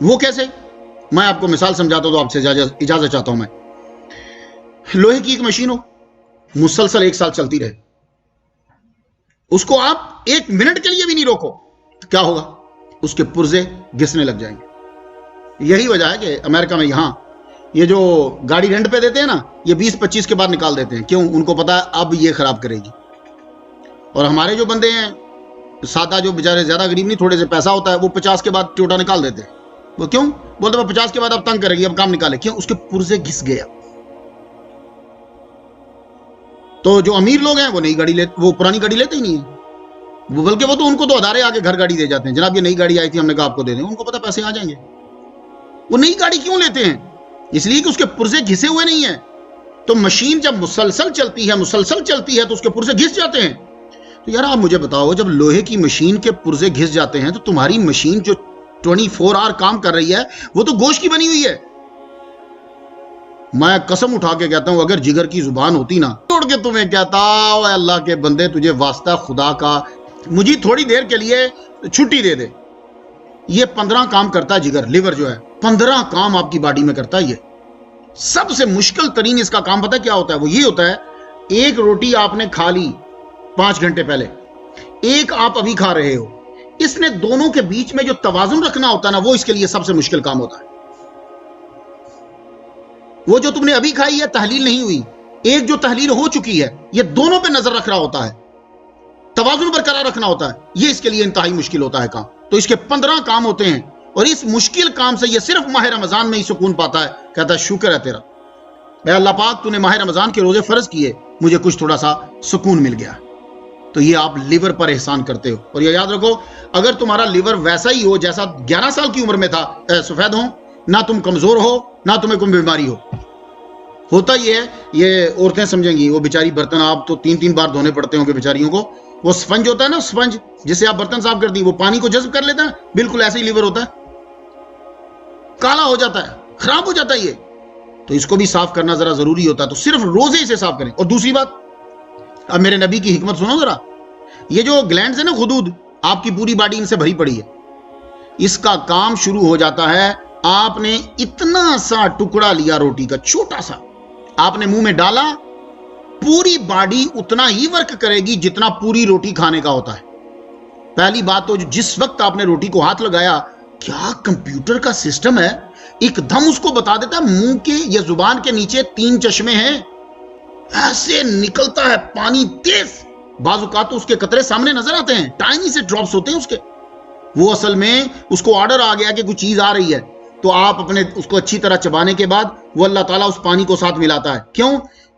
وہ کیسے؟ میں آپ کو مثال سمجھاتا ہوں تو آپ سے اجازت چاہتا ہوں۔ میں لوہے کی ایک مشین ہو، مسلسل 1 سال چلتی رہے، اس کو آپ 1 منٹ کے لیے بھی نہیں روکو تو کیا ہوگا؟ اس کے پرزے گھسنے لگ جائیں گے۔ یہی وجہ ہے کہ امریکہ میں یہاں یہ جو گاڑی رینٹ پہ دیتے ہیں نا، یہ 20-25 کے بعد نکال دیتے ہیں، کیوں؟ ان کو پتا ہے اب یہ خراب کرے گی۔ اور ہمارے جو بندے ہیں سادہ، جو بیچارے زیادہ غریب نہیں، تھوڑے سے پیسہ ہوتا ہے، وہ 50 کے بعد ٹوٹا نکال دیتے ہیں۔ وہ کیوں؟ بولتے ہیں 50 کے بعد اب تنگ کرے گی، اب کام نکالے، کیوں؟ اس کے پرزے گھس گیا۔ تو جو امیر لوگ ہیں وہ نئی گاڑی لیتے، وہ پرانی گاڑی لیتے ہی نہیں ہیں، بلکہ وہ تو ان کو تو ادارے آگے گھر گاڑی دے جاتے ہیں، جناب یہ نئی گاڑی آئی تھی، ہم نے کہا آپ کو دے دیں، ان کو پتا پیسے آ جائیں گے۔ وہ نئی گاڑی کیوں لیتے ہیں؟ اس لیے کہ اس کے پرزے گھسے ہوئے نہیں ہیں۔ تو مشین جب مسلسل چلتی ہے تو اس کے پرزے گھس جاتے ہیں۔ تو یار آپ مجھے بتاؤ، جب لوہے کی مشین کے پرزے گھس جاتے ہیں تو تمہاری مشین جو 24 آور کام کر رہی ہے وہ تو گوشت کی بنی ہوئی ہے۔ میں قسم اٹھا کے کہتا ہوں، اگر جگر کی زبان ہوتی نا، توڑ کے تمہیں کہتا، اے اللہ کے بندے تجھے واسطہ خدا کا مجھے تھوڑی دیر کے لیے چھٹی دے دے۔ یہ 15 کام کرتا ہے جگر، لیور جو ہے 15 کام آپ کی باڈی میں کرتا ہے۔ یہ سب سے مشکل ترین اس کا کام پتہ کیا ہوتا ہے؟ وہ یہ ہوتا ہے، ایک روٹی آپ نے کھا لی 5 گھنٹے پہلے، ایک آپ ابھی کھا رہے ہو، اس نے دونوں کے بیچ میں جو توازن رکھنا ہوتا ہے نا، وہ اس کے لیے سب سے مشکل کام ہوتا ہے۔ وہ جو تم نے ابھی کھائی ہے تحلیل نہیں ہوئی، ایک جو تحلیل ہو چکی ہے، یہ دونوں پہ نظر رکھ رہا ہوتا ہے، توازن برقرار رکھنا ہوتا ہے، یہ اس کے لیے انتہائی مشکل ہوتا ہے کام۔ تو اس کے 15 کام ہوتے ہیں، اور اس مشکل کام سے یہ صرف ماہ رمضان میں ہی سکون پاتا ہے۔ کہتا ہے شکر ہے تیرا، اے اللہ پاک تو نے ماہ رمضان کے روزے فرض کیے، مجھے کچھ تھوڑا سا سکون مل گیا۔ تو یہ آپ لیور پر احسان کرتے ہو۔ اور یہ یاد رکھو، اگر تمہارا لیور ویسا ہی ہو جیسا 11 سال کی عمر میں تھا، سفید ہو، نہ تم کمزور ہو نہ تمہیں کوئی بیماری ہو، ہوتا یہ ہے، یہ عورتیں سمجھیں گی، وہ بیچاری برتن آپ تو 3 بار دھونے پڑتے ہوں گے بیچاریوں کو، وہ سپنج ہوتا ہے نا، سپنج جس سے آپ برتن صاف کرتی ہیں، وہ پانی کو جذب کر لیتا ہے، بالکل ایسے ہی لیور ہوتا ہے، کالا ہو جاتا ہے، خراب ہو جاتا ہے یہ۔ تو اس کو بھی صاف کرنا ذرا ضروری ہوتا ہے، تو صرف روزے سے صاف کریں۔ اور دوسری بات، اب میرے نبی کی حکمت سنو ذرا، یہ جو گلینڈز ہیں نا، خدود، آپ کی پوری باڈی ان سے بھری پڑی ہے، اس کا کام شروع ہو جاتا ہے، آپ نے اتنا سا ٹکڑا لیا روٹی کا، چھوٹا سا، آپ نے منہ میں ڈالا، پوری باڈی اتنا ہی ورک کرے گی جتنا پوری روٹی کھانے کا ہوتا ہے۔ پہلی بات تو جس وقت آپ نے روٹی کو ہاتھ لگایا، کیا کمپیوٹر کا سسٹم ہے، ایک دم اس کو بتا دیتا ہے منہ کے یا زبان کے نیچے 3 چشمے ہیں، ایسے نکلتا ہے پانی تیز، بعض اوقات تو اس کے قطرے سامنے نظر آتے ہیں، ٹائنی سے ڈراپس ہوتے ہیں اس کے۔ وہ اصل میں اس کو آرڈر آ گیا کہ کوئی چیز آ رہی ہے، تو آپ اپنے اس کو اچھی طرح چبانے کے بعد وہ اللہ تعالیٰ اس پانی کو ساتھ ملاتا ہے، کیوں؟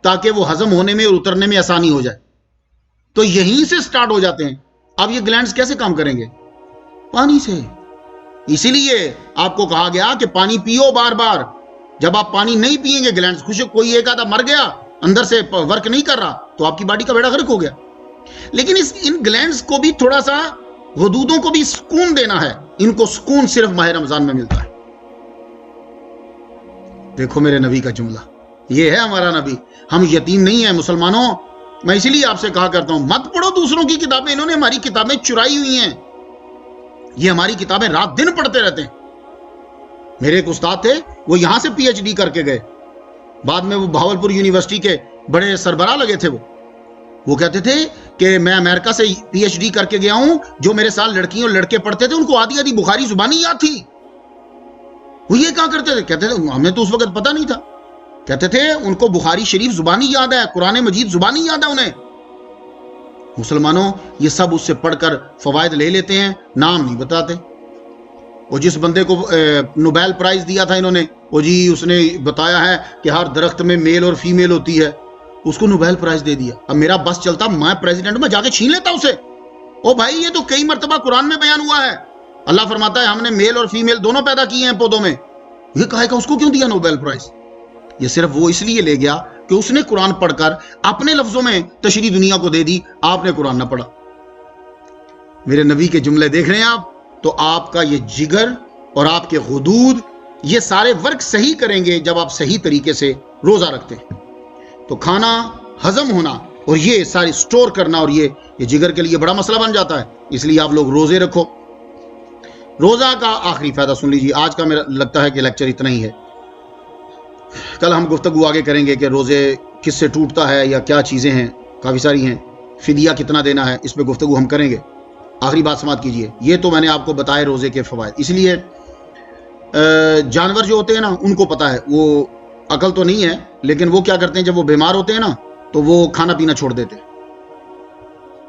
تاکہ وہ ہضم ہونے میں اور اترنے میں آسانی ہو جائے۔ تو یہیں سے سٹارٹ ہو جاتے ہیں۔ اب یہ گلینڈز کیسے کام کریں گے؟ پانی سے۔ اسی لیے آپ کو کہا گیا کہ پانی پیو بار بار۔ جب آپ پانی نہیں پیئیں گے، گلینڈز خشک، کوئی ایک آدھا مر گیا، اندر سے ورک نہیں کر رہا، تو آپ کی باڈی کا بیڑا غرق ہو گیا۔ لیکن ان گلینڈز کو بھی تھوڑا سا، حدودوں کو بھی سکون دینا ہے، ان کو سکون صرف ماہ رمضان میں ملتا ہے۔ دیکھو میرے نبی کا جملہ، یہ ہے ہمارا نبی. ہم یتیم نہیں ہیں مسلمانوں. میں اسی لیے آپ سے کہا کرتا ہوں مت پڑھو دوسروں کی کتابیں. انہوں نے ہماری کتابیں چرائی ہوئی ہیں. یہ ہماری کتابیں رات دن پڑھتے رہتے ہیں. میرے ایک استاد تھے، وہ یہاں سے پی ایچ ڈی کر کے گئے، بعد میں وہ بہاولپور یونیورسٹی کے بڑے سربراہ لگے تھے. وہ کہتے تھے کہ میں امریکہ سے پی ایچ ڈی کر کے گیا ہوں، جو میرے ساتھ لڑکیاں اور لڑکے پڑھتے تھے ان کو آدھی آدھی بخاری زبانی یاد تھی. وہ یہ کہا کرتے تھے، کہتے تھے ہمیں تو اس وقت پتہ نہیں تھا. کہتے تھے ان کو بخاری شریف زبانی یاد ہے، قرآن مجید زبانی یاد ہے انہیں. مسلمانوں یہ سب اس سے پڑھ کر فوائد لے لیتے ہیں، نام نہیں بتاتے. وہ جس بندے کو نوبیل پرائز دیا تھا انہوں نے، وہ جی اس نے بتایا ہے کہ ہر درخت میں میل اور فیمیل ہوتی ہے، اس کو نوبیل پرائز دے دیا. اب میرا بس چلتا، میں پریزیڈنٹ میں جا کے چھین لیتا اسے. او بھائی یہ تو کئی مرتبہ قرآن میں بیان ہوا ہے. اللہ فرماتا ہے ہم نے میل اور فیمیل دونوں پیدا کیے ہیں پودوں میں. یہ کہے گا اس کو کیوں دیا نوبیل پرائز؟ یہ صرف وہ اس لیے لے گیا کہ اس نے قرآن پڑھ کر اپنے لفظوں میں تشریح دنیا کو دے دی. آپ نے قرآن نہ پڑھا. میرے نبی کے جملے دیکھ رہے ہیں آپ، تو آپ کا یہ جگر اور آپ کے غدود یہ سارے ورک صحیح کریں گے جب آپ صحیح طریقے سے روزہ رکھتے ہیں. تو کھانا ہضم ہونا اور یہ ساری سٹور کرنا اور یہ جگر کے لیے بڑا مسئلہ بن جاتا ہے. اس لیے آپ لوگ روزے رکھو. روزہ کا آخری فائدہ سن لیجیے. آج کا میرا لگتا ہے کہ لیکچر اتنا ہی ہے. کل ہم گفتگو آگے کریں گے کہ روزے کس سے ٹوٹتا ہے یا کیا چیزیں ہیں، کافی ساری ہیں. فدیہ کتنا دینا ہے اس پہ گفتگو ہم کریں گے. آخری بات سماعت کیجیے. یہ تو میں نے آپ کو بتائے روزے کے فوائد. اس لیے جانور جو ہوتے ہیں نا ان کو پتا ہے، وہ عقل تو نہیں ہے لیکن وہ کیا کرتے ہیں جب وہ بیمار ہوتے ہیں نا تو وہ کھانا پینا چھوڑ دیتے ہیں.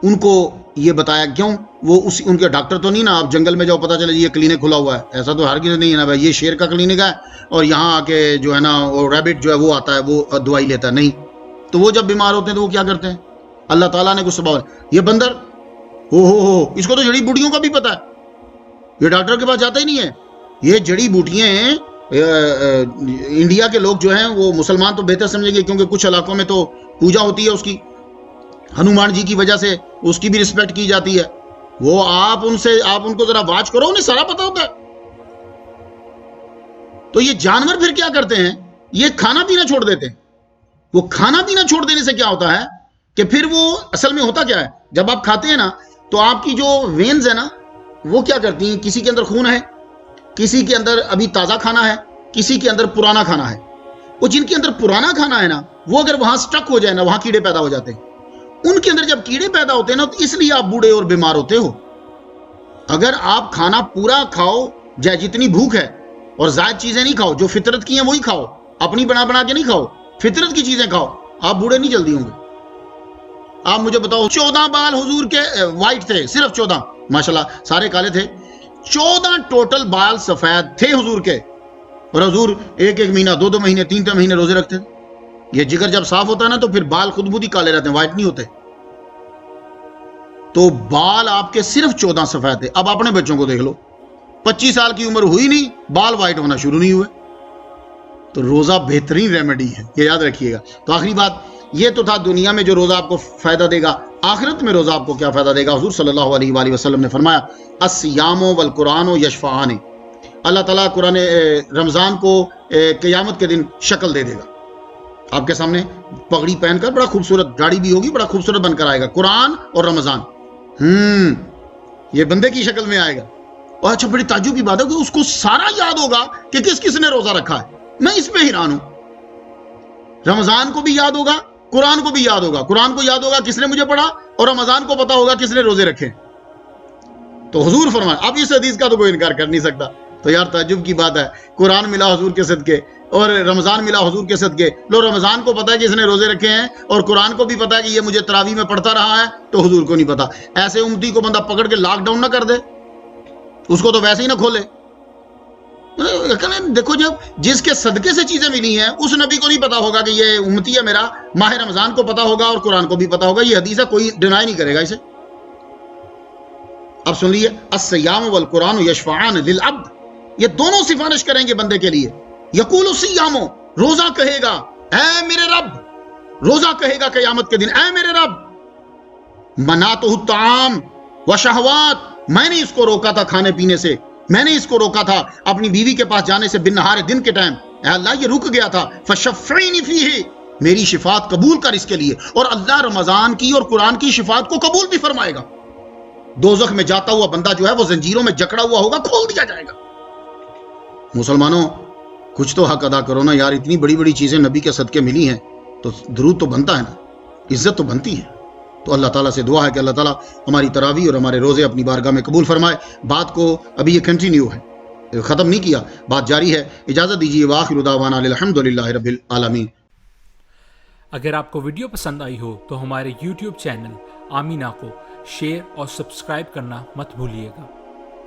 ان کو یہ بتایا کیوں؟ وہ ان کے ڈاکٹر تو نہیں نا. آپ جنگل میں جاؤ پتا چلے یہ کلینک کھلا ہوا ہے، ایسا تو ہرگز نہیں ہے نا بھائی یہ شیر کا کلینک ہے اور یہاں آ کے جو ہے نا وہ ریبٹ جو ہے وہ آتا ہے وہ دوائی لیتا ہے. نہیں. تو وہ جب بیمار ہوتے ہیں تو وہ کیا کرتے ہیں؟ اللہ تعالیٰ نے کچھ سبب. یہ بندر ہو اس کو تو جڑی بوٹیوں کا بھی پتا ہے، یہ ڈاکٹر کے پاس جاتا ہی نہیں ہے. یہ جڑی بوٹیاں ہیں انڈیا کے لوگ جو ہیں وہ مسلمان تو بہتر سمجھیں گے کیونکہ کچھ علاقوں میں تو پوجا ہوتی ہے اس کی، ہنومان جی کی وجہ سے اس کی بھی رسپیکٹ کی جاتی ہے. وہ آپ ان کو ذرا واچ کرو، انہیں سارا پتا ہوتا ہے. تو یہ جانور پھر کیا کرتے ہیں؟ یہ کھانا پینا چھوڑ دیتے ہیں. وہ کھانا پینا چھوڑ دینے سے کیا ہوتا ہے کہ پھر وہ اصل میں ہوتا کیا ہے، جب آپ کھاتے ہیں نا تو آپ کی جو وینز ہے نا وہ کیا کرتی ہیں، کسی کے اندر خون ہے، کسی کے اندر ابھی تازہ کھانا ہے، کسی کے اندر پرانا کھانا ہے. وہ جن کے اندر پرانا کھانا ہے نا وہ اگر وہاں سٹک ہو جائے نا وہاں کیڑے پیدا ہو جاتے ہیں. ان کے اندر جب کیڑے پیدا ہوتے ہیں نا تو اس لیے آپ بوڑھے اور بیمار ہوتے ہو. اگر آپ کھانا پورا کھاؤ جائے جتنی بھوک ہے اور زائد چیزیں نہیں کھاؤ، جو فطرت کی ہیں وہی کھاؤ، اپنی بنا کے نہیں کھاؤ، فطرت کی چیزیں کھاؤ، آپ بوڑھے نہیں جلدی ہوں گے. آپ مجھے بتاؤ 14 بال حضور کے وائٹ تھے، صرف 14، ماشاءاللہ سارے کالے تھے. 14 ٹوٹل بال سفید تھے حضور کے، اور حضور ایک مہینہ 2 مہینے 3 مہینے روزے رکھتے. یہ جگر جب صاف ہوتا ہے نا تو پھر بال خود بخود ہی کالے رہتے ہیں، وائٹ نہیں ہوتے. تو بال آپ کے صرف 14 سفید تھے. اب اپنے بچوں کو دیکھ لو، 25 سال کی عمر ہوئی نہیں بال وائٹ ہونا شروع نہیں ہوئے. تو روزہ بہترین ریمیڈی ہے، یہ یاد رکھیے گا. تو آخری بات یہ تو تھا دنیا میں جو روزہ آپ کو فائدہ دے گا. آخرت میں روزہ آپ کو کیا فائدہ دے گا؟ حضور صلی اللہ علیہ وآلہ وسلم نے فرمایا الصیام والقرآن یشفعان. اللہ تعالیٰ قرآن رمضان کو قیامت کے دن شکل دے دے گا. آپ کے سامنے پگڑی پہن کر بڑا خوبصورت، گاڑی بھی ہوگی، بڑا خوبصورت بن کر آئے گا. قرآن اور رمضان یہ بندے کی شکل میں آئے گا. اور اچھا بڑی تعجب کی بات ہے کہ اس کو سارا یاد ہوگا کہ کس کس نے روزہ رکھا ہے. میں اس پہ حیران ہوں. رمضان کو بھی یاد ہوگا، قرآن کو بھی یاد ہوگا. قرآن کو یاد ہوگا کس نے مجھے پڑھا، اور رمضان کو پتا ہوگا کس نے روزے رکھے. تو حضور فرمایا، اب اس حدیث کا تو کوئی انکار کر نہیں سکتا. تو یار تعجب کی بات ہے، قرآن ملا حضور کے صدقے اور رمضان ملا حضور کے صدقے. لو رمضان کو پتا ہے کہ اس نے روزے رکھے ہیں اور قرآن کو بھی پتا ہے کہ یہ مجھے تراویح میں پڑھتا رہا ہے، تو حضور کو نہیں پتا. ایسے امتی کو بندہ پکڑ کے لاک ڈاؤن نہ کر دے، اس کو تو ویسے ہی نہ کھولے. دیکھو جب جس کے صدقے سے چیزیں ملی ہیں اس نبی کو نہیں پتا ہوگا کہ یہ امتی ہے میرا. ماہ رمضان کو پتا ہوگا اور قرآن کو بھی پتا ہوگا. یہ حدیث ہے، کوئی ڈینائی نہیں کرے گا اسے. اب سن لیے الصیام والقرآن یشفعان للعبد. یہ دونوں سفارش کریں گے بندے کے لیے. یقول الصیام، روزہ کہے گا اے میرے رب. روزہ کہے گا قیامت کے دن اے میرے رب. منعتہ الطعام وشہوات، میں نے اس کو روکا تھا کھانے پینے سے، میں نے اس کو روکا تھا اپنی بیوی کے پاس جانے سے بن نہار دن کے ٹائم. اے اللہ یہ رک گیا تھا، فشفعنی فیہ، میری شفاعت قبول کر اس کے لیے، اور اللہ رمضان کی اور قرآن کی شفاعت کو قبول بھی فرمائے گا۔ دوزخ میں جاتا ہوا بندہ جو ہے وہ زنجیروں میں جکڑا ہوا ہوگا، کھول دیا جائے گا۔ مسلمانوں کچھ تو حق ادا کرو نا یار، اتنی بڑی بڑی چیزیں نبی کے صدقے ملی ہیں تو درود تو بنتا ہے نا، عزت تو بنتی ہے۔ تو اللہ تعالیٰ سے دعا ہے کہ اللہ تعالیٰ ہماری تراویح اور ہمارے روزے اپنی بارگاہ میں قبول فرمائے۔ بات کو ابھی یہ کنٹینیو ہے، ختم نہیں کیا، بات جاری ہے۔ اجازت دیجیے، وآخر دعوانا الحمدللہ رب العالمین۔ اگر آپ کو ویڈیو پسند آئی ہو تو ہمارے YouTube چینل آمینہ کو شیئر اور سبسکرائب کرنا مت بھولیے گا۔